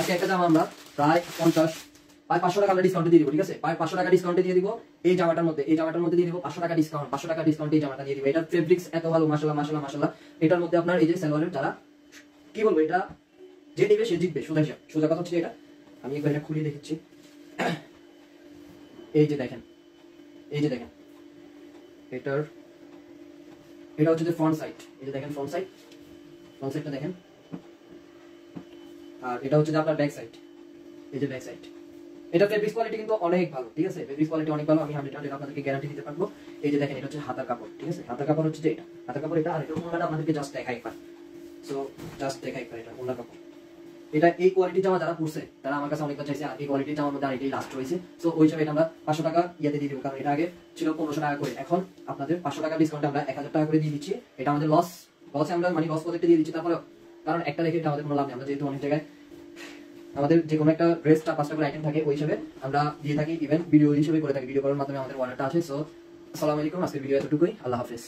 আজকে একটা জামা আমরা প্রায় 500 টাকা আমরা ডিসকাউন্টে দিয়ে দিব, ঠিক আছে? 500 টাকা ডিসকাউন্টে দিয়ে দিব এই জামাটার মধ্যে, দিয়ে দিব 500 টাকা ডিসকাউন্ট, 500 টাকা ডিসকাউন্টে এই জামাটা দিয়ে দিব। এটার ফেব্রিক্স এত ভালো, মাশাআল্লাহ মাশাআল্লাহ মাশাআল্লাহ। এটার মধ্যে আপনার এই যে সালোয়ারের যারা কি বলবো, এটা যে নিবে সে জিতবে, সোজা কথা হচ্ছে এটা। আমি একবার এটা খুলে দেখাচ্ছি। এই যে দেখেন, এটা হচ্ছে যে ফ্রন্ট সাইড, এই যে দেখেন ফ্রন্ট সাইডটা দেখেন। আর এটা হচ্ছে যে আপনার ব্যাক সাইড, এই যে ব্যাক সাইড। এটা ফেব্রিক্স কোয়ালিটি কিন্তু অনেক ভালো, ঠিক আছে? ফেব্রিক্স কোয়ালিটি অনেক ভালো, আমি 100% আপনাদেরকে গ্যারান্টি দিতে পারবো। এই যে দেখেন, এটা হচ্ছে হাতার কাপড়, ঠিক আছে? হাতার কাপড় হচ্ছে যে এটা, হাতার কাপড় এটা। আর এটা ওন্নাটা আপনাদেরকে জাস্ট দেখাই একবার, সো জাস্ট দেখাই একবার, এটা ওন্নার কাপড়। এটা এই কোয়ালিটির জামা যারা পড়ছে তারা আমার কাছে অনেকবার চাইছে, আর এই কোয়ালিটির জামার মধ্যে আর এটাই লাস্ট হয়েছে। সো ওই হিসাবে এটা আমরা 500 টাকা ইয়াতে দিয়ে দিব, কারণ এটা আগে ছিল 1500 টাকা করে, এখন আপনাদের 500 টাকা ডিসকাউন্টে আমরা 1000 টাকা করে দিয়ে দিচ্ছি। এটা আমাদের লসে আমরা মানে লস প্রজেক্টে দিয়ে দিচ্ছি। তারপরে কারণ একটা রেখে এটা আমাদের কোনো লাভ নেই, আমরা যেহেতু অনেক জায়গায় আমাদের যে কোনো একটা ড্রেসটা 5টা করে আইটেম থাকে, ওই হিসাবে আমরা দিয়ে থাকি, ইভেন ভিডিও হিসেবে করে থাকি, ভিডিও করার মাধ্যমে আমাদের অর্ডারটা আসে। সো আসসালামু আলাইকুম, আজকের ভিডিও এতটুকুই, আল্লাহ হাফেজ।